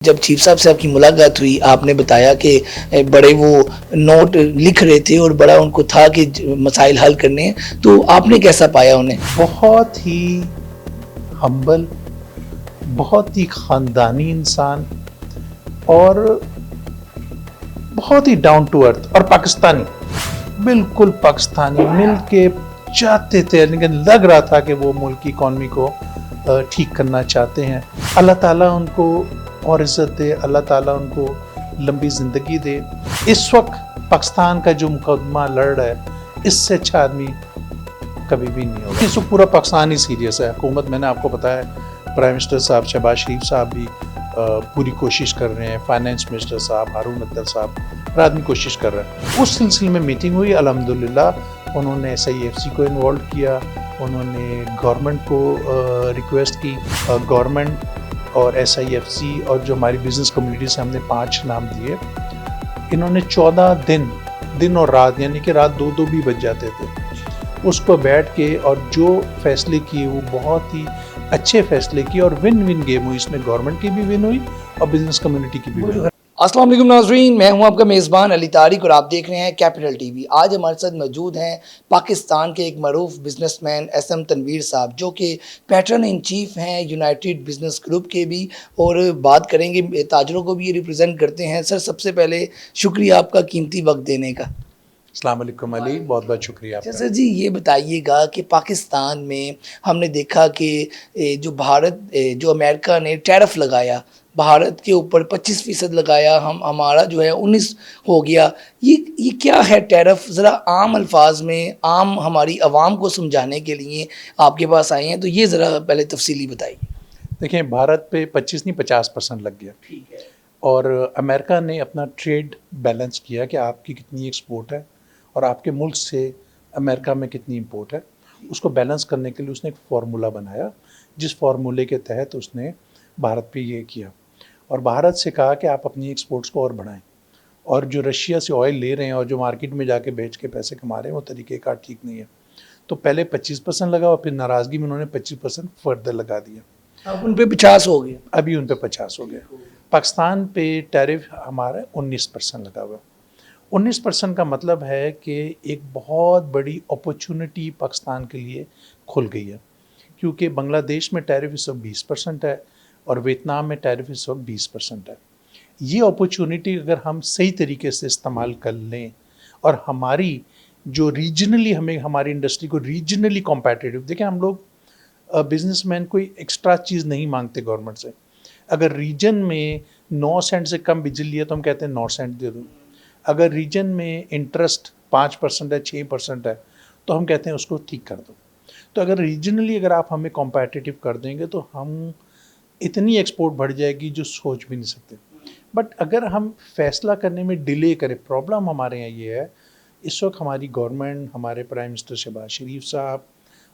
जब चीफ साहब से आपकी मुलाकात हुई, आपने बताया कि बड़े वो नोट लिख रहे थे और बड़ा उनको था कि मसाइल हल करने हैं, तो आपने कैसा पाया उन्हें? बहुत ही हम्बल, बहुत ही ख़ानदानी इंसान और बहुत ही डाउन टू अर्थ और पाकिस्तानी, बिल्कुल पाकिस्तानी मिल के चाहते थे, लेकिन लग रहा था कि वो मुल्क की इकॉनमी को ठीक करना चाहते हैं। अल्लाह ताला उनको और इज़्ज़त दे, अल्लाह ताला उनको लंबी ज़िंदगी दे। इस वक्त पाकिस्तान का जो मुकदमा लड़ रहा है, इससे अच्छा आदमी कभी भी नहीं होगा। इस वक्त पूरा पाकिस्तान ही सीरियस है। हुकूमत, मैंने आपको बताया, प्राइम मिनिस्टर साहब शहबाज शरीफ साहब भी पूरी कोशिश कर रहे हैं, फाइनेंस मिनिस्टर साहब हारून अख्तर साहब, हर आदमी कोशिश कर रहा है। उस सिलसिले में मीटिंग हुई, अल्हम्दुलिल्लाह उन्होंने SIFC को इन्वॉल्व किया, उन्होंने गवर्नमेंट को रिक्वेस्ट की। गवर्नमेंट और SIFC और जो हमारी बिजनेस कम्युनिटी से हमने 5 नाम दिए। इन्होंने 14 दिन और रात, यानी कि रात 2-2 भी बज जाते थे, उसको बैठ के और जो फैसले किए वो बहुत ही अच्छे फैसले किए और विन विन गेम हुई। इसमें गवर्नमेंट की भी विन हुई और बिजनेस कम्युनिटी की भी विन हुई। अस्सलाम वालेकुम नाज़रीन, मैं हूं आपका मेज़बान अली तारिक और आप देख रहे हैं कैपिटल टीवी। आज हमारे साथ मौजूद हैं पाकिस्तान के एक मरूफ बिजनेसमैन SM तनवीर साहब, जो कि पैटर्न इन चीफ हैं यूनाइटेड बिजनेस ग्रुप के भी, और बात करेंगे ताजरों को भी ये रिप्रेजेंट करते हैं। सर, सबसे पहले शुक्रिया आपका कीमती वक्त देने का। अस्सलाम वालेकुम अली, बहुत बहुत शुक्रिया आपका। सर जी, ये बताइएगा कि पाकिस्तान में हमने देखा कि जो जो अमेरिका ने टैरिफ लगाया, भारत के ऊपर 25% लगाया, हमारा जो है 19 हो गया। ये क्या है टैरिफ? ज़रा आम अल्फाज में आम हमारी आवाम को समझाने के लिए आपके पास आए हैं, तो ये ज़रा पहले तफसीली बताइए। देखिए, भारत पे 25 नहीं 50% लग गया। ठीक है। और अमेरिका ने अपना ट्रेड बैलेंस किया कि आपकी कितनी एक्सपोर्ट है और आपके मुल्क से अमेरिका में कितनी इंपोर्ट है। उसको बैलेंस करने के लिए उसने एक फार्मूला बनाया, जिस फार्मूले के तहत उसने भारत पे ये किया और भारत से कहा कि आप अपनी एक्सपोर्ट्स को और बढ़ाएं, और जो रशिया से ऑयल ले रहे हैं और जो मार्केट में जाके बेच के पैसे कमा रहे हैं, वो तरीक़ेकार ठीक नहीं है। तो पहले 25% लगा और फिर नाराज़गी में उन्होंने 25% फर्दर लगा दिया। अब उन पे 50 हो गया। अभी उन पे 50 हो गया। पाकिस्तान पे टैरिफ हमारा 19% लगा हुआ है। 19% का मतलब है कि एक बहुत बड़ी अपॉर्चुनिटी पाकिस्तान के लिए खुल गई है, क्योंकि बांग्लादेश में टैरिफ इस वक्त 20% है और वियतनाम में टैरिफ इस वक्त 20% है। ये अपॉर्चुनिटी अगर हम सही तरीके से इस्तेमाल कर लें और हमारी जो रीजनली, हमें हमारी इंडस्ट्री को रीजनली कॉम्पिटिटिव, देखिए हम लोग बिजनेसमैन कोई एक्स्ट्रा चीज़ नहीं मांगते गवर्नमेंट से। अगर रीजन में 9 सेंट से कम बिजली है तो हम कहते हैं 9 सेंट दे दो। अगर रीजन में इंटरेस्ट 5% है, 6% है, तो हम कहते हैं उसको ठीक कर दो। तो अगर रीजनली अगर आप हमें कॉम्पिटिटिव कर देंगे तो हम इतनी एक्सपोर्ट बढ़ जाएगी जो सोच भी नहीं सकते। बट अगर हम फैसला करने में डिले करें, प्रॉब्लम हमारे यहाँ ये है, इस वक्त हमारी गवर्नमेंट, हमारे प्राइम मिनिस्टर शहबाज शरीफ साहब,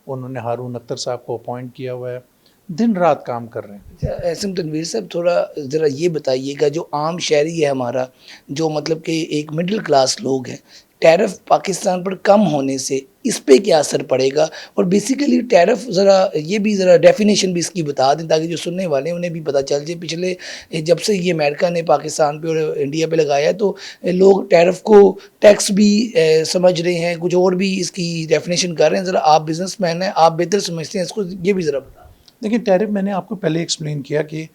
उन्होंने हारून अख्तर साहब को अपॉइंट किया हुआ है, दिन रात काम कर रहे हैं। अच्छा, SM तनवीर साहब, थोड़ा ज़रा ये बताइएगा, जो आम शहरी है हमारा, जो मतलब कि एक मिडिल क्लास लोग हैं, टैरिफ पाकिस्तान पर कम होने से इस पे क्या असर पड़ेगा? और बेसिकली टैरिफ, ज़रा ये भी ज़रा डेफिनेशन भी इसकी बता दें, ताकि जो सुनने वाले हैं उन्हें भी पता चल जाए। पिछले जब से ये अमेरिका ने पाकिस्तान पे और इंडिया पे लगाया, तो लोग टैरिफ को टैक्स भी समझ रहे हैं, कुछ और भी इसकी डेफिनेशन कर रहे हैं। ज़रा आप बिजनेसमैन हैं, आप बेहतर समझते हैं इसको, ये भी ज़रा बता। देखिए, टैरिफ मैंने आपको पहले एक्सप्लेन किया कि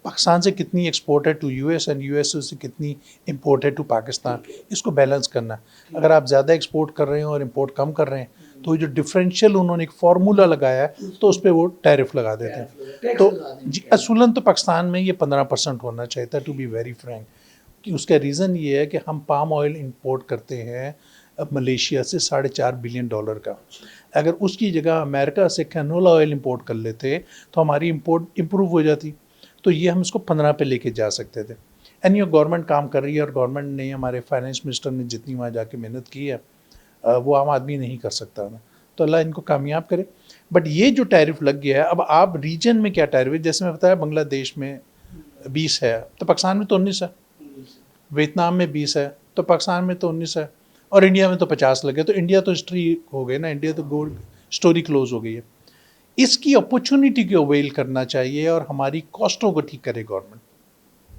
पाकिस्तान से कितनी एक्सपोर्ट है टू US एंड US से कितनी इंपोर्ट है टू पाकिस्तान, इसको बैलेंस करना है। अगर आप ज़्यादा एक्सपोर्ट कर रहे हैं और इंपोर्ट कम कर रहे हैं, तो जो डिफरेंशियल उन्होंने एक फार्मूला लगाया है, तो उस पर वो टैरिफ लगा देते हैं। तो जी, असूलन तो पाकिस्तान में ये 15% होना चाहिए था, टू बी वेरी फ्रैंक। कि उसका रीज़न ये है कि हम पाम ऑयल इंपोर्ट करते हैं मलेशिया से $4.5 बिलियन का। अगर उसकी जगह अमेरिका से कैनोला ऑयल इंपोर्ट कर लेते तो हमारी इंपोर्ट इंप्रूव हो जाती, तो ये हम इसको 15 पे लेके जा सकते थे। एंड ये गवर्नमेंट काम कर रही है और गवर्नमेंट ने, हमारे फाइनेंस मिनिस्टर ने जितनी वहाँ जाके मेहनत की है, वो आम आदमी नहीं कर सकता ना, तो अल्लाह इनको कामयाब करे। बट ये जो टैरिफ लग गया है, अब आप रीजन में क्या टैरिफ है, जैसे मैं बताया बांग्लादेश में 20 है, तो पाकिस्तान में तो 19 है, वियतनाम में 20 है, तो पाकिस्तान में तो 19 है, और इंडिया में तो 50 लगे। तो इंडिया तो हिस्ट्री हो गई ना, इंडिया तो गोल्ड स्टोरी क्लोज हो गई है। इसकी अपॉर्चुनिटी को अवेल करना चाहिए और हमारी कॉस्टों को ठीक करे गवर्नमेंट।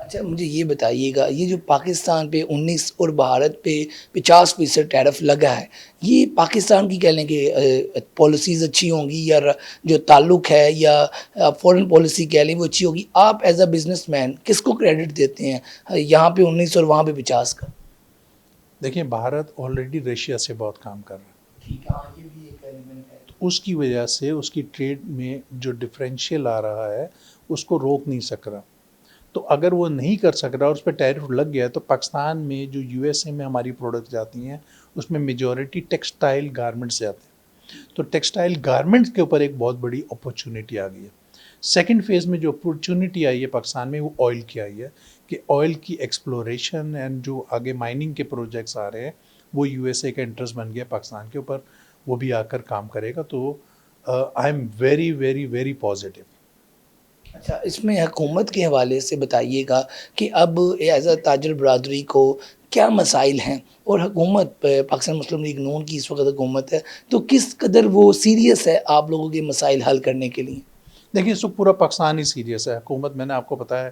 अच्छा, मुझे ये बताइएगा, ये जो पाकिस्तान पे 19 और भारत पे 50% टैरिफ लगा है, ये पाकिस्तान की कह लें कि पॉलिसीज़ अच्छी होंगी, या जो ताल्लुक है, या फॉरेन पॉलिसी कह लें वो अच्छी होगी? आप एज अ बिजनेसमैन किसको क्रेडिट देते हैं, यहाँ पे 19 और वहाँ पे 50 का? देखिए, भारत ऑलरेडी रशिया से बहुत काम कर रहा है, ठीक है, हाँ, ये भी एक एलिमेंट है। तो उसकी वजह से उसकी ट्रेड में जो डिफरेंशियल आ रहा है उसको रोक नहीं सक रहा। तो अगर वो नहीं कर सक रहा और उस पर टैरिफ लग गया, तो पाकिस्तान में जो यूएसए में हमारी प्रोडक्ट जाती हैं उसमें मेजॉरिटी टेक्सटाइल गारमेंट्स जाते हैं, तो टेक्सटाइल गारमेंट्स के ऊपर एक बहुत बड़ी अपॉर्चुनिटी आ गई है। सेकंड फेज़ में जो अपॉर्चुनिटी आई है पाकिस्तान में, वो ऑयल की आई है कि ऑयल की एक्सप्लोरेशन एंड जो आगे माइनिंग के प्रोजेक्ट्स आ रहे हैं वो यूएसए का इंटरेस्ट बन गया पाकिस्तान के ऊपर, वो भी आकर काम करेगा। तो I am very very very positive. अच्छा, इसमें हुकूमत के हवाले से बताइएगा कि अब एज़ अ ताजिर बरादरी को क्या मसाइल हैं, और हुकूमत पाकिस्तान मुस्लिम लीग नून की इस वक्त हुकूमत है, तो किस कदर वो सीरियस है आप लोगों के मसाइल हल करने के लिए? देखिए, इस वक्त पूरा पाकिस्तान ही सीरियस है। हुकूमत, मैंने आपको बताया,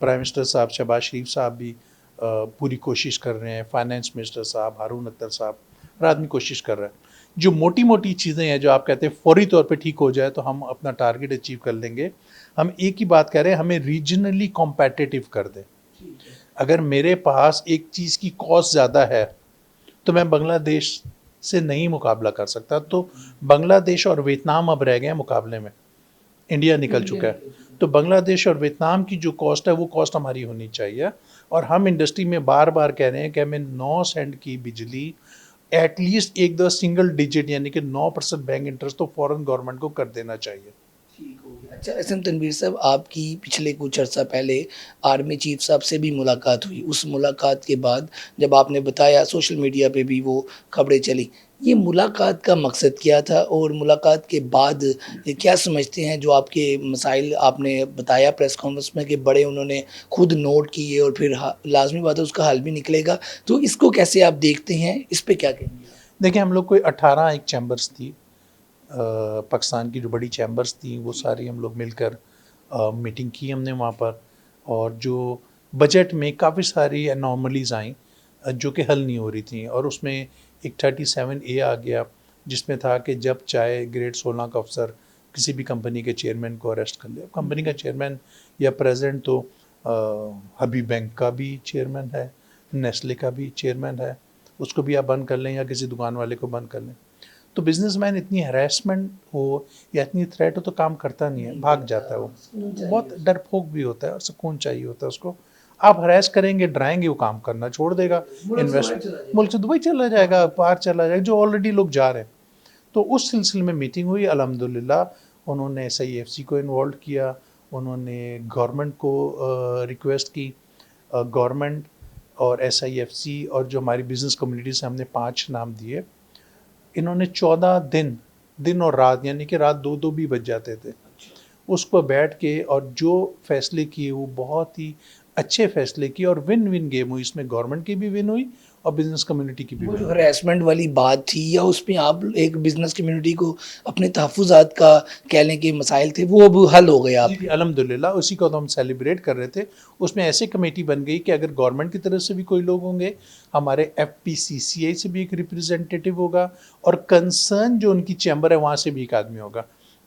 प्राइम मिनिस्टर साहब शहबाज शरीफ साहब भी पूरी कोशिश कर रहे हैं, फाइनेंस मिनिस्टर साहब हारून अख्तर साहब, हर आदमी कोशिश कर रहा है। जो मोटी मोटी चीज़ें हैं जो आप कहते हैं फौरी तौर पे ठीक हो जाए तो हम अपना टारगेट अचीव कर लेंगे। हम एक ही बात कह रहे हैं, हमें रीजनली कॉम्पिटिटिव कर दें। अगर मेरे पास एक चीज़ की कॉस्ट ज़्यादा है तो मैं बांग्लादेश से नहीं मुकाबला कर सकता, तो बांग्लादेश और वियतनाम अब रह गए हैं मुकाबले में, इंडिया निकल चुका है। तो बांग्लादेश और वियतनाम की जो कॉस्ट है वो कॉस्ट हमारी होनी चाहिए, और हम इंडस्ट्री में बार बार कह रहे हैं कि हमें 9 सेंट की बिजली एटलीस्ट एक दो सिंगल डिजिट यानी कि 9% बैंक इंटरेस्ट तो फॉरेन गवर्नमेंट को कर देना चाहिए। ठीक हो गया। अच्छा, एसएम तनवीर साहब, आपकी पिछले कुछ अर्सा पहले आर्मी चीफ साहब से भी मुलाकात हुई। उस मुलाकात के बाद जब आपने बताया, सोशल मीडिया पे भी वो खबरें चली, ये मुलाकात का मकसद क्या था, और मुलाकात के बाद क्या समझते हैं जो आपके मसाइल आपने बताया प्रेस कॉन्फ्रेंस में कि बड़े उन्होंने खुद नोट किए, और फिर लाजमी बात है उसका हल भी निकलेगा, तो इसको कैसे आप देखते हैं, इस पे क्या कहेंगे? देखिए, हम लोग कोई 18 एक चैम्बर्स थी, पाकिस्तान की जो बड़ी चैम्बर्स थी वो सारी हम लोग मिलकर मीटिंग की हमने वहाँ पर, और जो बजट में काफ़ी सारी एनॉर्मलीज़ आई जो कि हल नहीं हो रही थी, और उसमें एक 37A आ गया जिसमें था कि जब चाहे ग्रेड 16 का अफसर किसी भी कंपनी के चेयरमैन को अरेस्ट कर ले। कंपनी का चेयरमैन या प्रेसिडेंट तो हबीब बैंक का भी चेयरमैन है, नेस्ले का भी चेयरमैन है, उसको भी आप बंद कर लें या किसी दुकान वाले को बंद कर लें। तो बिजनेसमैन इतनी हरासमेंट हो या इतनी थ्रेट हो तो काम करता नहीं है, भाग जाता है। वो बहुत डरपोक भी होता है और सुकून चाहिए होता है उसको। आप हरास करेंगे, डराएंगे, वो काम करना छोड़ देगा, इन्वेस्ट मुल्क से दुबई चला जाएगा, बाहर चला जाएगा, जो ऑलरेडी लोग जा रहे हैं। तो उस सिलसिले में मीटिंग हुई, अल्हम्दुलिल्लाह उन्होंने SIFC को इन्वॉल्व किया, उन्होंने गवर्नमेंट को रिक्वेस्ट की, गवर्नमेंट और SIFC और जो हमारी बिज़नेस कम्युनिटी से हमने 5 नाम दिए। इन्होंने 14 दिन, दिन और रात, यानी कि रात 2-2 भी बज जाते थे, उस पर बैठ के और जो फैसले किए वो बहुत ही अच्छे फैसले किए, और विन विन गेम हुई। इसमें गवर्नमेंट की भी विन हुई और बिजनेस कम्युनिटी की भी वो विन जो हुई। हरासमेंट वाली बात थी, या उसमें आप एक बिजनेस कम्युनिटी को अपने तहफ़्फ़ुज़ात का कह लें कि मसाइल थे, वो अब हल हो गए जी आप? जी, अल्हम्दुलिल्लाह, उसी को तो हम सेलिब्रेट कर रहे थे। उसमें ऐसे कमेटी बन गई कि अगर गवर्नमेंट की तरफ से भी कोई लोग होंगे, हमारे FPCCI से भी एक रिप्रेजेंटेटिव होगा, और कंसर्न जो उनकी चैम्बर है वहाँ से भी एक आदमी होगा।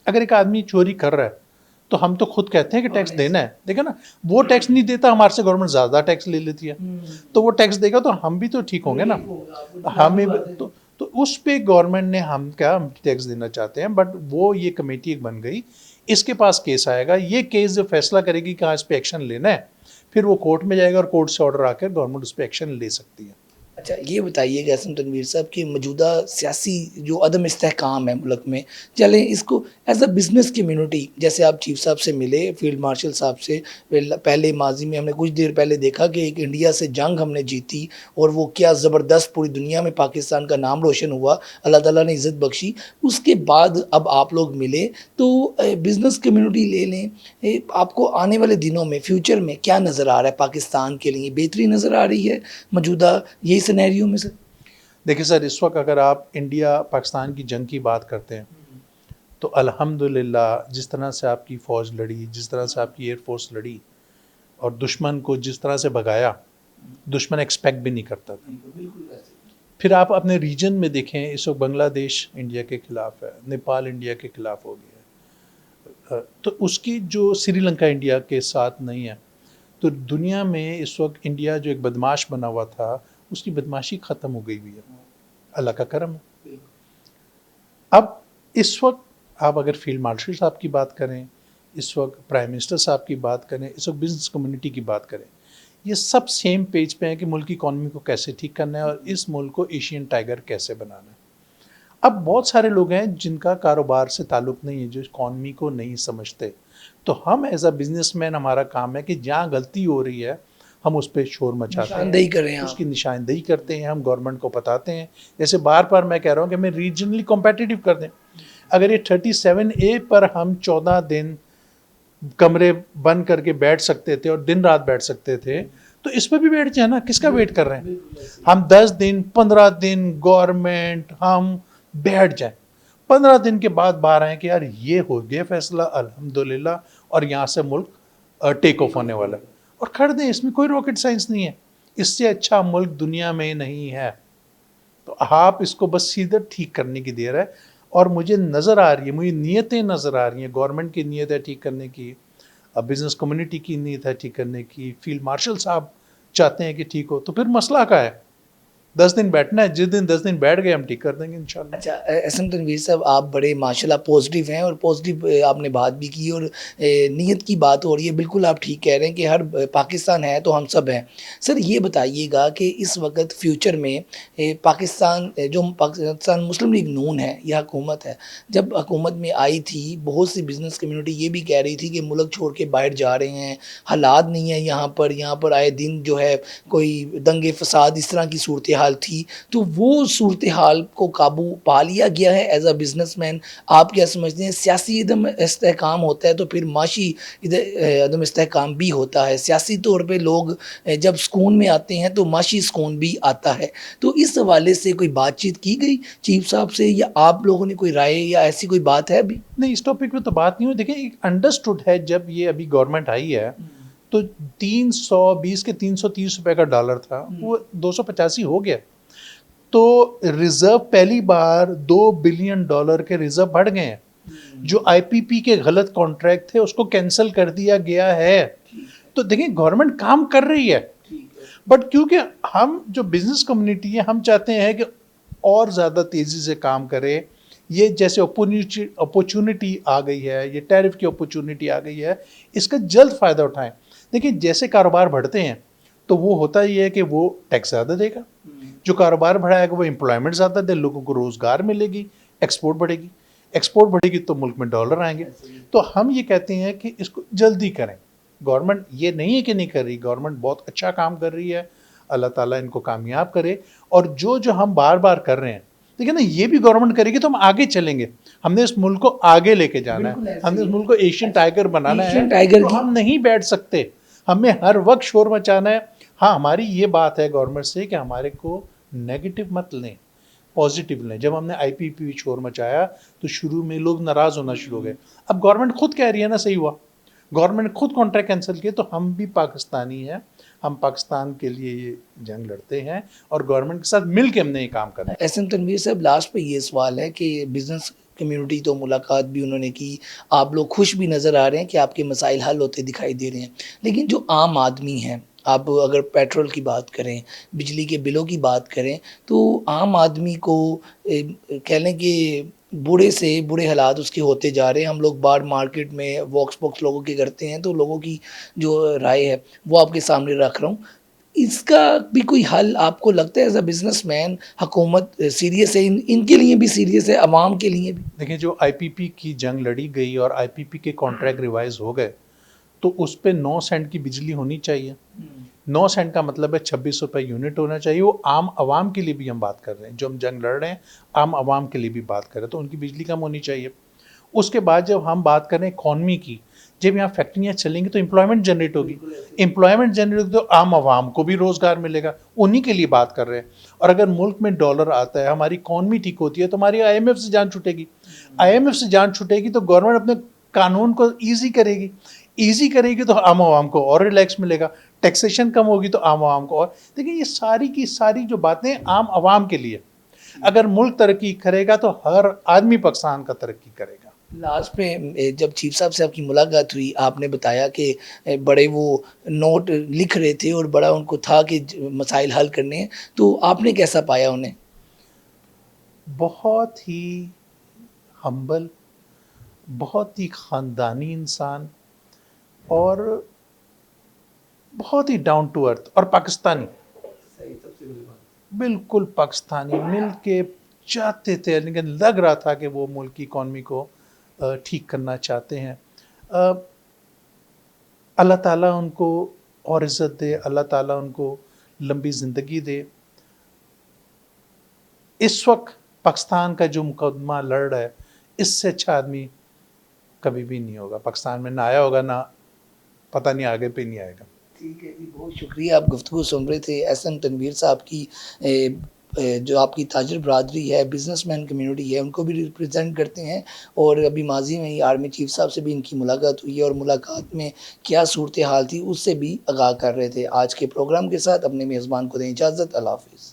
अगर एक आदमी चोरी कर रहा है तो हम तो खुद कहते हैं कि टैक्स देना है, देखा ना, वो टैक्स नहीं देता, हमारे से गवर्नमेंट ज़्यादा टैक्स ले लेती है, तो वो टैक्स देगा तो हम भी तो ठीक होंगे ना। हमें तो उस पे गवर्नमेंट ने हम टैक्स देना चाहते हैं, बट वो ये कमेटी एक बन गई, इसके पास केस आएगा, ये केस जो फैसला करेगी कहाँ इस पे एक्शन लेना है, फिर वो कोर्ट में जाएगा और कोर्ट से ऑर्डर आकर गवर्नमेंट उस पर एक्शन ले सकती है। अच्छा, ये बताइएगा एहसन तनवीर साहब कि मौजूदा सियासी जो अदम इस्तेहकाम है मुल्क में, चलें इसको एज़ अ बिज़नेस कम्युनिटी, जैसे आप चीफ साहब से मिले, फील्ड मार्शल साहब से, पहले माजी में हमने कुछ देर पहले देखा कि एक इंडिया से जंग हमने जीती, और वो क्या ज़बरदस्त पूरी दुनिया में पाकिस्तान का नाम रोशन हुआ, अल्लाह ताला ने इज़्ज़त बख्शी। उसके बाद अब आप लोग मिले, तो बिज़नेस कम्युनिटी ले लें, आपको आने वाले दिनों में, फ्यूचर में क्या नज़र आ रहा है पाकिस्तान के लिए? बेहतरी नज़र आ रही है मौजूदा यही सिनेरियो में से? देखिए सर, इस वक्त अगर आप इंडिया पाकिस्तान की जंग की बात करते हैं तो अल्हम्दुलिल्लाह जिस तरह से आपकी फ़ौज लड़ी, जिस तरह से आपकी एयरफोर्स लड़ी, और दुश्मन को जिस तरह से भगाया, दुश्मन एक्सपेक्ट भी नहीं करता था। बिल्कुल ऐसे। फिर आप अपने रीजन में देखें, इस वक्त बांग्लादेश इंडिया के खिलाफ है, नेपाल इंडिया के खिलाफ हो गया है, तो उसकी जो श्रीलंका इंडिया के साथ नहीं है। तो दुनिया में इस वक्त इंडिया जो एक बदमाश बना हुआ था, उसकी बदमाशी ख़त्म हो गई हुई है, अल्लाह का करम है। अब इस वक्त आप अगर फील्ड मार्शल साहब की बात करें, इस वक्त प्राइम मिनिस्टर साहब की बात करें, इस वक्त बिजनेस कम्युनिटी की बात करें, ये सब सेम पेज पे है कि मुल्क की इकॉनमी को कैसे ठीक करना है और इस मुल्क को एशियन टाइगर कैसे बनाना है। अब बहुत सारे लोग हैं जिनका कारोबार से ताल्लुक़ नहीं है, जो इकॉनमी को नहीं समझते। तो हम एज अ बिजनेसमैन, हमारा काम है कि जहाँ गलती हो रही है हम उस पर शोर मचाते निशानदेही करें हैं, आप। उसकी निशानदेही करते हैं, हम गवर्नमेंट को बताते हैं। जैसे बार बार मैं कह रहा हूँ कि हमें रीजनली कॉम्पिटिटिव कर दें। अगर ये 37A पर हम 14 दिन कमरे बंद करके बैठ सकते थे और दिन रात बैठ सकते थे, तो इस पर भी बैठ जाए ना, किसका वेट कर रहे हैं हम? 10 दिन 15 दिन गवर्नमेंट हम बैठ जाए, 15 दिन के बाद बाहर आए कि यार ये हो गया फैसला अल्हम्दुलिल्लाह और यहाँ से मुल्क टेक ऑफ होने वाला है, और कर दें। इसमें कोई रॉकेट साइंस नहीं है, इससे अच्छा मुल्क दुनिया में नहीं है। तो आप इसको बस सीधे ठीक करने की देर है, और मुझे नज़र आ रही है, मुझे नीयतें नज़र आ रही हैं, गवर्नमेंट की नीयत है ठीक करने की, बिज़नेस कम्युनिटी की नीयत है ठीक करने की, फील्ड मार्शल साहब चाहते हैं कि ठीक हो, तो फिर मसला क्या है? 10 दिन बैठना है, जिस दिन 10 दिन बैठ गए हम ठीक कर देंगे इंशाल्लाह। अच्छा, एहसन तनवीर साहब, आप बड़े माशाल्लाह पॉजिटिव हैं और पॉजिटिव आपने बात भी की और नीयत की बात हो रही है। बिल्कुल आप ठीक कह रहे हैं कि हर पाकिस्तान है तो हम सब हैं। सर ये बताइएगा कि इस वक्त फ्यूचर में पाकिस्तान जो पाकिस्तान मुस्लिम लीग नून है, यह हुकूमत है, जब हुकूमत में आई थी बहुत सी बिज़नेस कम्युनिटी ये भी कह रही थी कि मुल्क छोड़ के बाहर जा रहे हैं, हालात नहीं है यहाँ पर आए दिन जो है कोई दंगे फसाद इस तरह की सूरत हाल थी। तो वो सूरत हाल को काबू पा लिया गया है एज अ बिजनेसमैन? आप क्या समझते हैं? सियासी इदम इस्तेहकाम होता है तो फिर माशी अदम इस्तेहकाम भी होता है। सियासी तौर पे लोग जब सुकून में आते हैं तो माशी सुकून भी आता है। तो इस हवाले से कोई बातचीत की गई चीफ साहब से, या आप लोगों ने कोई राय या ऐसी कोई बात है अभी? नहीं, इस टॉपिक पे तो बात नहीं हुई। देखिए, एक अंडरस्टूड है, जब ये अभी गवर्नमेंट आई है तो 320 के 330 रुपए का डॉलर था, वो 285 हो गया। तो रिजर्व पहली बार $2 बिलियन के रिजर्व बढ़ गए हैं। जो आईपीपी के गलत कॉन्ट्रैक्ट थे उसको कैंसिल कर दिया गया है। तो देखिए, गवर्नमेंट काम कर रही है, बट क्योंकि हम जो बिजनेस कम्युनिटी है, हम चाहते हैं कि और ज़्यादा तेज़ी से काम करे। ये जैसे अपॉर्चुनिटी आ गई है, ये टैरिफ की अपॉर्चुनिटी आ गई है, इसका जल्द फ़ायदा उठाएं। देखिए, जैसे कारोबार बढ़ते हैं तो वो होता ही है कि वो टैक्स ज़्यादा देगा, जो कारोबार बढ़ाएगा वो एम्प्लॉयमेंट ज़्यादा दे, लोगों को रोज़गार मिलेगी, एक्सपोर्ट बढ़ेगी, एक्सपोर्ट बढ़ेगी तो मुल्क में डॉलर आएंगे। तो हम ये कहते हैं कि इसको जल्दी करें। गवर्नमेंट ये नहीं है कि नहीं कर रही, गवर्नमेंट बहुत अच्छा काम कर रही है, अल्लाह ताला इनको कामयाब करे। और जो जो हम बार बार कर रहे हैं, देखिए ना, ये भी गवर्नमेंट करेगी तो हम आगे चलेंगे। हमने इस मुल्क को आगे लेके जाना है, हमने इस मुल्क को एशियन टाइगर बनाना है, एशियन टाइगर तो हम नहीं बैठ सकते, हमें हर वक्त शोर मचाना है। हाँ, हमारी ये बात है गवर्नमेंट से कि हमारे को नेगेटिव मत लें, पॉजिटिव लें। जब हमने आईपीपी शोर मचाया तो शुरू में लोग नाराज़ होना शुरू हो गए। अब गवर्नमेंट खुद कह रही है ना, सही हुआ, गवर्नमेंट ने खुद कॉन्ट्रैक्ट कैंसिल किए, तो हम भी पाकिस्तानी हैं, हम पाकिस्तान के लिए ये जंग लड़ते हैं और गवर्नमेंट के साथ मिल के हमने ये काम करना है। एहसन तनवीर साहब, लास्ट पे ये सवाल है कि बिज़नेस कम्युनिटी तो मुलाकात भी उन्होंने की, आप लोग खुश भी नज़र आ रहे हैं कि आपके मसाइल हल होते दिखाई दे रहे हैं, लेकिन जो आम आदमी हैं, आप अगर पेट्रोल की बात करें, बिजली के बिलों की बात करें, तो आम आदमी को कह लें कि बुरे से बुरे हालात उसके होते जा रहे हैं। हम लोग बाहर मार्केट में वॉक्स पॉक्स लोगों के करते हैं, तो लोगों की जो राय है वो आपके सामने रख रहा हूँ। इसका भी कोई हल आपको लगता है? एज अ बिजनेसमैन हुकूमत सीरियस है, इनके लिए भी सीरियस है, आवाम के लिए भी? देखिए, जो आईपीपी की जंग लड़ी गई और आईपीपी के कॉन्ट्रैक्ट रिवाइज हो गए, तो उस पे 9 सेंट की बिजली होनी चाहिए। 9 सेंट का मतलब है 26 रुपये यूनिट होना चाहिए। वो आम आवाम के लिए भी हम बात कर रहे हैं, जो हम जंग लड़ रहे हैं आम आवाम के लिए भी बात कर रहे हैं, तो उनकी बिजली कम होनी चाहिए। उसके बाद जब हम बात करें इकॉनमी की, जब यहाँ फैक्ट्रियाँ चलेंगी तो एम्प्लॉयमेंट जनरेट होगी, एम्प्लॉयमेंट जनरेट होगी तो आम आवाम को भी रोज़गार मिलेगा, उन्हीं के लिए बात कर रहे हैं। और अगर मुल्क में डॉलर आता है, हमारी इकॉनमी ठीक होती है, तो हमारी IMF से जान छूटेगी। IMF से जान छूटेगी तो गवर्नमेंट अपने कानून को ईजी करेगी। ईजी करेगी तो आम आवाम को और रिलैक्स मिलेगा, टैक्सेशन कम होगी तो आम आवाम को और। देखिए ये सारी की सारी जो बातें आम आवाम के लिए, अगर मुल्क तरक्की करेगा तो हर आदमी पाकिस्तान का तरक्की करेगा। लास्ट में जब चीफ साहब से आपकी मुलाकात हुई, आपने बताया कि बड़े वो नोट लिख रहे थे और बड़ा उनको था कि मसाइल हल करने हैं, तो आपने कैसा पाया उन्हें? बहुत ही हम्बल, बहुत ही ख़ानदानी इंसान और बहुत ही डाउन टू अर्थ और पाकिस्तानी, बिल्कुल पाकिस्तानी मिल के चाहते थे, लेकिन लग रहा था कि वो मुल्क की इकॉनमी को ठीक करना चाहते हैं। अल्लाह ताला उनको और इज़्ज़त दे, अल्लाह ताला उनको लंबी ज़िंदगी दे। इस वक्त पाकिस्तान का जो मुकदमा लड़ रहा है, इससे अच्छा आदमी कभी भी नहीं होगा, पाकिस्तान में ना आया होगा, ना पता नहीं आगे पे नहीं आएगा। ठीक है जी, बहुत शुक्रिया। आप गुफ्तगू सुन रहे थे एहसन तनवीर साहब की। जो आपकी ताजिर बरादरी है, बिजनेसमैन कम्युनिटी है, उनको भी रिप्रेजेंट करते हैं और अभी माजी में ही आर्मी चीफ साहब से भी इनकी मुलाकात हुई है और मुलाकात में क्या सूरत हाल थी उससे भी आगाह कर रहे थे। आज के प्रोग्राम के साथ अपने मेज़बान को दें इजाज़त। अल्लाह हाफ़िज़।